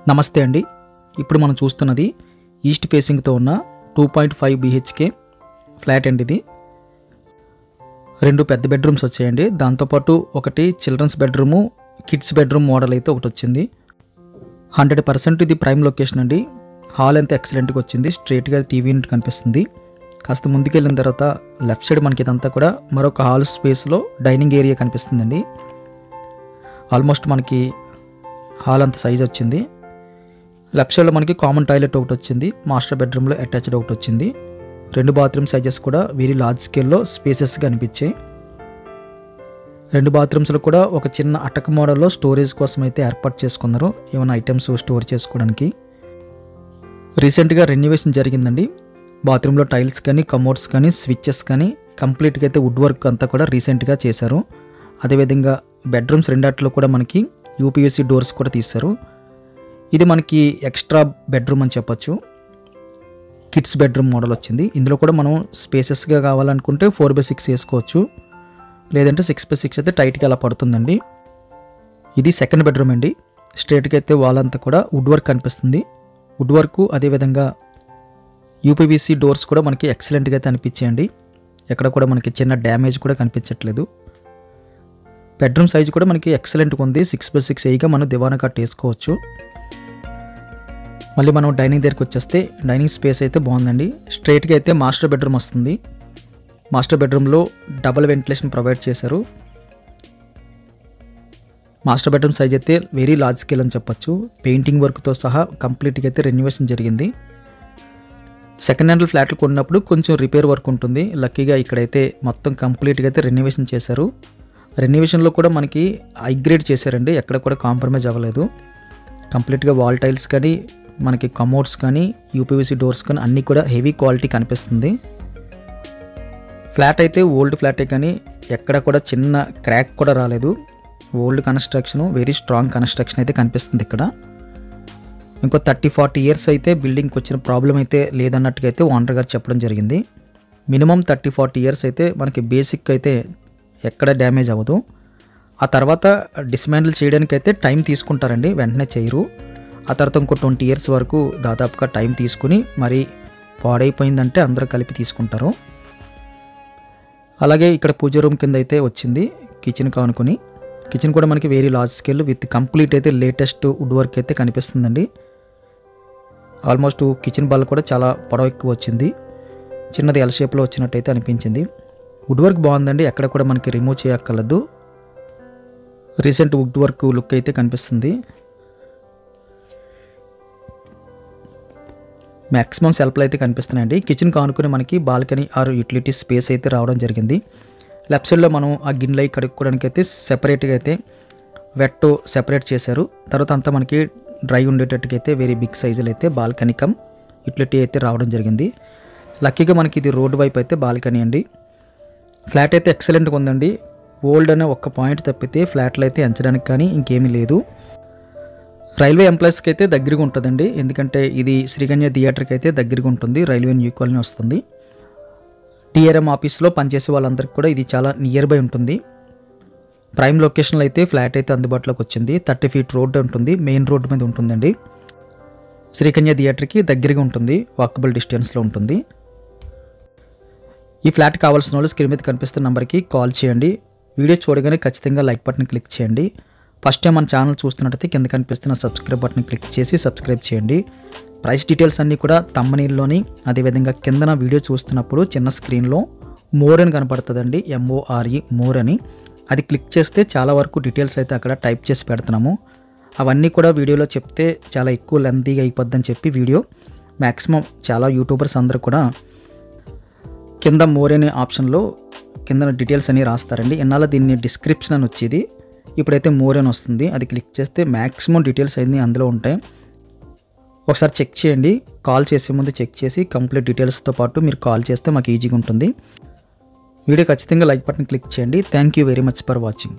నమస్తే అండి. ఇప్పుడు మనం చూస్తున్నది ఈస్ట్ ఫేసింగ్తో ఉన్న 2.5 BHK ఫ్లాట్ అండి. ఇది 2 పెద్ద బెడ్రూమ్స్ వచ్చాయండి. దాంతోపాటు ఒకటి children's bedroom, kids bedroom model అయితే ఒకటి వచ్చింది. 100% ఇది ప్రైమ్ లొకేషన్ అండి. హాల్ అంతా ఎక్సలెంట్గా వచ్చింది. స్ట్రైట్గా టీవీ యూనిట్ కనిపిస్తుంది. కాస్త ముందుకెళ్ళిన తర్వాత లెఫ్ట్ సైడ్ మనకి ఇదంతా కూడా మరొక హాల్ స్పేస్లో డైనింగ్ ఏరియా కనిపిస్తుందండి. ఆల్మోస్ట్ మనకి హాల్ అంత సైజ్ వచ్చింది. లెఫ్ట్ సైడ్లో మనకి కామన్ టాయిలెట్ ఒకటి వచ్చింది. మాస్టర్ బెడ్రూమ్లో అటాచ్డ్ ఒకటి వచ్చింది. 2 బాత్రూమ్ సైజెస్ కూడా వెరీ లార్జ్ స్కేల్లో స్పేసెస్గా అనిపించాయి. 2 బాత్రూమ్స్లో కూడా ఒక చిన్న అటక మోడల్లో స్టోరేజ్ కోసం అయితే ఏర్పాటు చేసుకున్నారు. ఏమైనా ఐటమ్స్ స్టోర్ చేసుకోవడానికి. రీసెంట్గా రెన్యువేషన్ జరిగిందండి. బాత్రూంలో టైల్స్ కానీ, కమోడ్స్ కానీ, స్విచ్చెస్ కానీ కంప్లీట్గా అయితే వుడ్ వర్క్ అంతా కూడా రీసెంట్గా చేశారు. అదేవిధంగా బెడ్రూమ్స్ రెండాట్లో కూడా మనకి యూపీవీసీ డోర్స్ కూడా తీశారు. ఇది మనకి ఎక్స్ట్రా బెడ్రూమ్ అని చెప్పొచ్చు. కిడ్స్ బెడ్రూమ్ మోడల్ వచ్చింది. ఇందులో కూడా మనం స్పేసెస్గా కావాలనుకుంటే 4/6 వేసుకోవచ్చు, లేదంటే 6/6 అయితే టైట్గా అలా పడుతుందండి. ఇది సెకండ్ బెడ్రూమ్ అండి. స్ట్రైట్గా అయితే వాల్ అంతా కూడా వుడ్ వర్క్ కనిపిస్తుంది. వుడ్ వర్క్ అదేవిధంగా యూపీవీసీ డోర్స్ కూడా మనకి ఎక్సలెంట్గా అయితే అనిపించాయండి. ఎక్కడ కూడా మనకి చిన్న డ్యామేజ్ కూడా కనిపించట్లేదు. బెడ్రూమ్ సైజ్ కూడా మనకి ఎక్సలెంట్గా ఉంది. 6/6 ఏగా మనం దివానా కట్ వేసుకోవచ్చు. మళ్ళీ మనం డైనింగ్ దగ్గరికి వచ్చేస్తే డైనింగ్ స్పేస్ అయితే బాగుందండి. స్ట్రైట్గా అయితే మాస్టర్ బెడ్రూమ్ వస్తుంది. మాస్టర్ బెడ్రూమ్లో డబుల్ వెంటిలేషన్ ప్రొవైడ్ చేశారు. మాస్టర్ బెడ్రూమ్ సైజ్ అయితే వెరీ లార్జ్ స్కేల్ అని చెప్పొచ్చు. పెయింటింగ్ వర్క్తో సహా కంప్లీట్గా అయితే రెన్యువేషన్ జరిగింది. సెకండ్ హ్యాండ్ ఫ్లాట్లు కొన్నప్పుడు కొంచెం రిపేర్ వర్క్ ఉంటుంది. లక్కీగా ఇక్కడైతే మొత్తం కంప్లీట్గా అయితే రెన్యువేషన్ చేశారు. రెన్యువేషన్లో కూడా మనకి హైగ్రేడ్ చేశారండి. ఎక్కడ కూడా కాంప్రమైజ్ అవ్వలేదు. కంప్లీట్గా వాల్ టైల్స్ కానీ, మనకి కమోడ్స్ కానీ, యూపీవీసీ డోర్స్ కానీ అన్నీ కూడా హెవీ క్వాలిటీ కనిపిస్తుంది. ఫ్లాట్ అయితే ఓల్డ్ ఫ్లాటే కానీ ఎక్కడ కూడా చిన్న క్రాక్ కూడా రాలేదు. Old construction, very strong construction అయితే కనిపిస్తుంది ఇక్కడ. ఇంకో 30-40 ఇయర్స్ అయితే బిల్డింగ్కి వచ్చిన ప్రాబ్లం అయితే లేదన్నట్టుగా అయితే ఓనర్ గారు చెప్పడం జరిగింది. మినిమం 30-40 ఇయర్స్ అయితే మనకి బేసిక్ అయితే ఎక్కడ డ్యామేజ్ అవ్వదు. ఆ తర్వాత డిస్మాంటిల్ చేయడానికి అయితే టైం తీసుకుంటారండి, వెంటనే చేయరు. ఆ తర్వాత ఇంకో 20 ఇయర్స్ వరకు దాదాపుగా టైం తీసుకుని మరి పాడైపోయిందంటే అందరూ కలిపి తీసుకుంటారు. అలాగే ఇక్కడ పూజ రూమ్ కింద అయితే వచ్చింది కిచెన్ కానుకొని. కిచెన్ కూడా మనకి very large scale with complete అయితే లేటెస్ట్ వుడ్ వర్క్ అయితే కనిపిస్తుందండి. ఆల్మోస్ట్ కిచెన్ బాల్ కూడా చాలా పొడవు ఎక్కువ వచ్చింది. చిన్నది ఎల్ షేప్లో వచ్చినట్టయితే అనిపించింది. వుడ్ వర్క్ బాగుందండి. ఎక్కడ కూడా మనకి రిమూవ్ చేయక్కర్లేదు. రీసెంట్ వుడ్ వర్క్ లుక్ అయితే కనిపిస్తుంది. మ్యాక్సిమం సెల్ఫ్లు అయితే కనిపిస్తున్నాయండి. కిచెన్ కానుకొని మనకి బాల్కనీ ఆర్ యూటిలిటీ స్పేస్ అయితే రావడం జరిగింది. లెఫ్ట్ సైడ్లో మనం ఆ గిన్నెలు కడుక్కోవడానికి అయితే సెపరేట్గా అయితే వెట్ సెపరేట్ చేశారు. తర్వాత అంతా మనకి డ్రై ఉండేటట్టుగా అయితే వెరీ బిగ్ సైజులు అయితే బాల్కనీ కమ్ యూటిలిటీ అయితే రావడం జరిగింది. లక్కీగా మనకి ఇది రోడ్ వైపు అయితే బాల్కనీ అండి. ఫ్లాట్ అయితే ఎక్సలెంట్గా ఉందండి. ఓల్డ్ అనే ఒక్క పాయింట్ తప్పితే ఫ్లాట్లు అయితే ఎంచడానికి కానీ ఇంకేమీ లేదు. రైల్వే ఎంప్లాయీస్కి అయితే దగ్గరగా ఉంటుందండి. ఎందుకంటే ఇది శ్రీకన్య థియేటర్కి అయితే దగ్గరగా ఉంటుంది. రైల్వే న్యూ కాలనీ వస్తుంది. టీఆర్ఎం ఆఫీస్లో పనిచేసే వాళ్ళందరికీ కూడా ఇది చాలా నియర్ బై ఉంటుంది. ప్రైమ్ లొకేషన్లో అయితే ఫ్లాట్ అయితే అందుబాటులోకి వచ్చింది. 30 ఫీట్ రోడ్ ఉంటుంది. మెయిన్ రోడ్ మీద ఉంటుందండి. శ్రీకన్య థియేటర్కి దగ్గరగా ఉంటుంది. వాకబుల్ డిస్టెన్స్లో ఉంటుంది. ఈ ఫ్లాట్ కావాల్సిన వాళ్ళు స్క్రీన్ మీద కనిపిస్తున్న నెంబర్కి కాల్ చేయండి. వీడియో చూడగానే ఖచ్చితంగా లైక్ బటన్ క్లిక్ చేయండి. ఫస్ట్ టైం మన ఛానల్ చూస్తున్నట్టయితే కింద కనిపిస్తున్న సబ్స్క్రైబ్ బటన్ క్లిక్ చేసి సబ్స్క్రైబ్ చేయండి. ప్రైస్ డీటెయిల్స్ అన్నీ కూడా థంబ్నెయిల్లోని, అదేవిధంగా కిందన వీడియో చూస్తున్నప్పుడు చిన్న స్క్రీన్లో మోర్ అని కనపడుతుందండి. MORE మోర్ అని. అది క్లిక్ చేస్తే చాలా వరకు డీటెయిల్స్ అయితే అక్కడ టైప్ చేసి పెడుతున్నాము. అవన్నీ కూడా వీడియోలో చెప్తే చాలా ఎక్కువ లెంతీగా అయిపోద్దని చెప్పి వీడియో మ్యాక్సిమం చాలా యూట్యూబర్స్ అందరూ కూడా కింద మోర్ అనే ఆప్షన్లో కింద డీటెయిల్స్ అన్నీ రాస్తారండి. ఇన్నాళ్ళ దీన్ని డిస్క్రిప్షన్ అని వచ్చేది, ఇప్పుడైతే మోర్ అని వస్తుంది. అది క్లిక్ చేస్తే మ్యాక్సిమం డీటెయిల్స్ అన్నీ అందులో ఉంటాయి. ఒకసారి చెక్ చేయండి. కాల్ చేసే ముందు చెక్ చేసి కంప్లీట్ డీటెయిల్స్తో పాటు మీరు కాల్ చేస్తే మాకు ఈజీగా ఉంటుంది. వీడియో ఖచ్చితంగా లైక్ బటన్ క్లిక్ చేయండి. Thank you very much for watching.